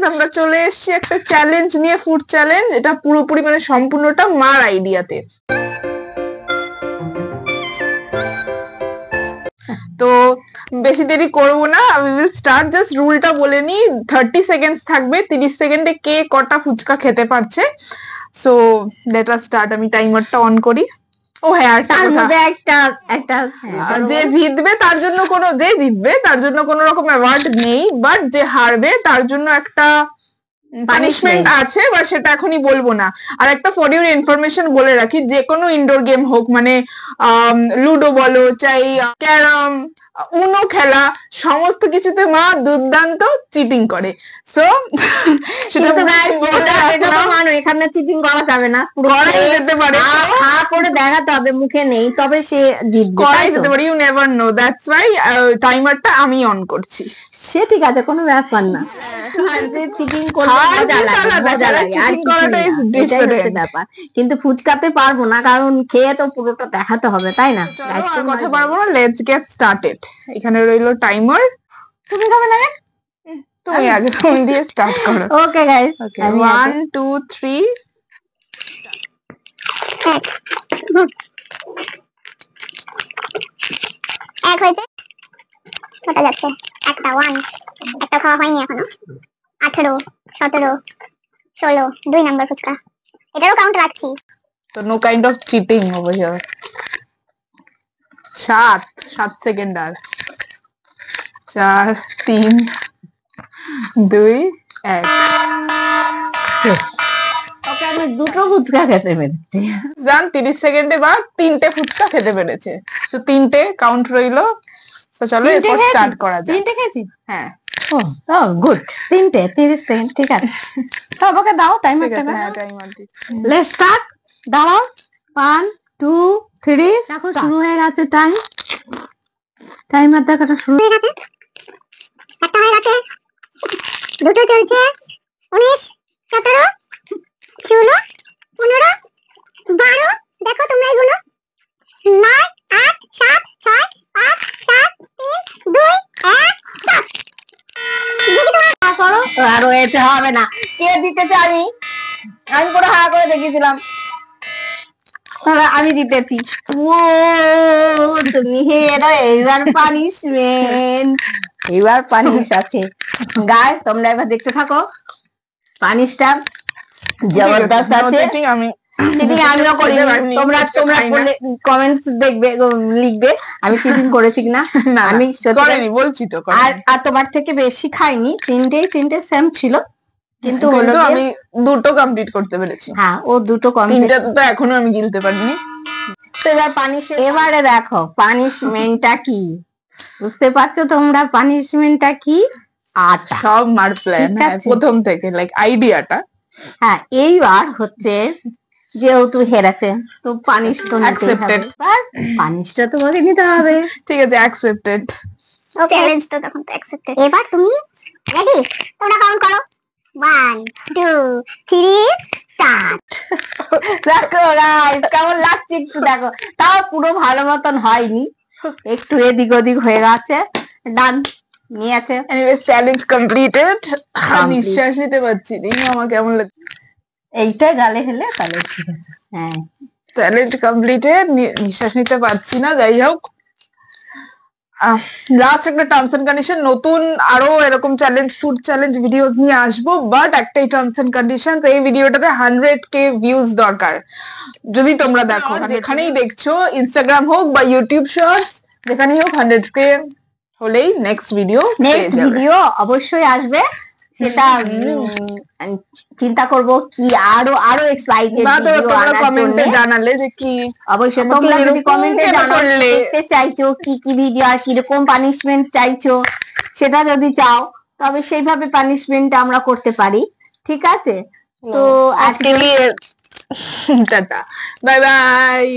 আমরা চলে এসেছি একটা চ্যালেঞ্জ নিয়ে, ফুড চ্যালেঞ্জ। এটা পুরোপুরি মানে সম্পূর্ণটা মার আইডিয়াতে। তো বেশি দেরি করবো না, আমি উইল স্টার্ট। জাস্ট রুলটা বলে নি, 30 সেকেন্ডস থাকবে। 30 সেকেন্ডে কে কটা ফুচকা খেতে পারছে। So let us start. আমি টাইমারটা অন করি। ও হ্যাঁ, তার মধ্যে একটা যে জিতবে তার জন্য কোনো রকম অ্যাওয়ার্ড নেই, বাট যে হারবে তার জন্য একটা পানিশমেন্ট আছে, বাট সেটা এখনই বলবো না। আর একটা ফর ইউর ইনফরমেশন বলে রাখি, যে কোনো ইনডোর গেম হোক, মানে লুডো বলো, চাই ক্যারাম, উনো খেলা, সমস্ত কিছুতে মা দুর্দান্ত চিটিং করে। সো এখানে চিটিং করা যাবে না, যেতে পারে, করে দেখাতে হবে, মুখে নেই, তবে সে জিতবে, করাই যেতে পারে। You never know, that's why টাইমারটা আমি অন করছি। সে ঠিক আছে, কোনো ব্যাপার না। চিটিং ব্যাপার, কিন্তু ফুচকাতে পারবো না, কারণ খেয়ে তো পুরোটা দেখাতে হবে, তাই না? কথা পারবো না, লেটস গেট স্টার্টেড। এখানে রইলো টাইমার। তুমি খাবে না? তুমি আগে, তুমি দিয়ে স্টার্ট করো। ওকে গাইস, 1 2 3 এক হয়েছে, কটা যাচ্ছে? একটা 1, একটা খাওয়া হয়নি এখনো। 18 17 16, 2 নাম্বার ফুচকা, এটারও কাউন্ট রাখছি। তো no kind of cheating over here. 7 second আর 4 3 2 1। ওকে, আমি দুটো ফুচকা খেতে পেরেছি। জান 30 সেকেন্ডে বা 3টে ফুচকা খেতে পেরেছে। তো 3টে কাউন্ট রইলো। তো চলো এরপর স্টার্ট করা যাক। 3টে খেয়েছি? হ্যাঁ। ও গুড, 3টে 30 সেকেন্ড, ঠিক আছে। তো আমাকে দাও টাইমারটা। হ্যাঁ, টাইমার দিই। Let's start. দাঁড়াও, 1 2 3 দেখো শুরু হয়ে গেছে। টাইমার দেখাটা শুরু হয়ে গেছে। একটা হয়ে গেছে, দুটো চলছে। 19 17 16 15 12, দেখো তোমরা এগুলো। 9 8 7 6 5 4 3 2 1 স্টপ। করো, আর হয়েছে হবে না। কে জিতেছে? আমি পুরো হা করে দেখেছিলাম, আমি জিতেছি। ও তুমি হেরো। এইবার পানিশমেন্ট, এবার পানিশ আছে। গাইস তোমরা এবার দেখতে থাকো, পানিশটা জবরদস্ত আছে। চিটিং আমিও করি, তোমরা কমেন্টস দেখবে, লিখবে আমি চিটিং করেছি কিনা। আমি করিনি, বলছি তো। আর তোমার থেকে বেশি খাইনি, তিনটে সেম ছিল, কিন্তু আমি দুটো কমপ্লিট করতে পেরেছি। হ্যাঁ, ও দুটো কমপ্লিট, তো এখনো আমি গিলতে পারিনি। তো এবারে দেখো পানিশমেন্টটা কি, বুঝতে পারছো তোমরা পানিশমেন্টটা কি? আটা। সব মার প্ল্যান প্রথম থেকে, লাইক আইডিয়াটা। হ্যাঁ, এইবার হচ্ছে যেহেতু হেরেছে তো পানিশ তো অ্যাকসেপ্টেড, পানিশটা তোমাকে নিতে হবে। ঠিক আছে, অ্যাকসেপ্টেড। ওকে, চ্যালেঞ্জ তো তখন তো অ্যাকসেপ্টেড। এবার তুমি রেডি? তোমরা কাউন্ট করো। 1 2 3 স্টার্ট। দেখো গাইস কেমন লাগছে একটু দেখো, তাও পুরো ভালো মতন হয়নি, একটু এদিক ওদিক হয়ে গেছে। ডান, নিয়েছে। Anyway, challenge completed. নিঃশ্বাস নিতে পারছি না, আমার কেমন লাগছে। এইটা গালে হেলে তাহলে ঠিক আছে। হ্যাঁ, চ্যালেঞ্জ কমপ্লিটেড, নিঃশ্বাস নিতে পারছি না। যাই হোক, লাস্ট একটা টার্মস এন্ড কন্ডিশন, নতুন আরো এরকম চ্যালেঞ্জ, ফুড চ্যালেঞ্জ ভিডিওস নিয়ে আসবো, বাট একটাই টার্মস এন্ড কন্ডিশন, এই ভিডিওটাতে 100K ভিউজ দরকার। যদি তোমরা দেখো, যেখানেই দেখছো, ইনস্টাগ্রাম হোক বা ইউটিউব শর্টস, যেখানেই হোক, 100K হলেই নেক্সট ভিডিও অবশ্যই আসবে। সেটা চিন্তা করব কি আরো এক্সাইটেড ভিডিও আনার জন্য। কমেন্টে জানালে যে কি, অবশ্যই তোমরা যদি কমেন্টে জানালে চাইছো কি কি ভিডিও আর কি রকম পানিশমেন্ট চাইছো, সেটা যদি চাও তবে সেইভাবে পানিশমেন্ট আমরা করতে পারি, ঠিক আছে? তো আজকে টাটা, বাই বাই।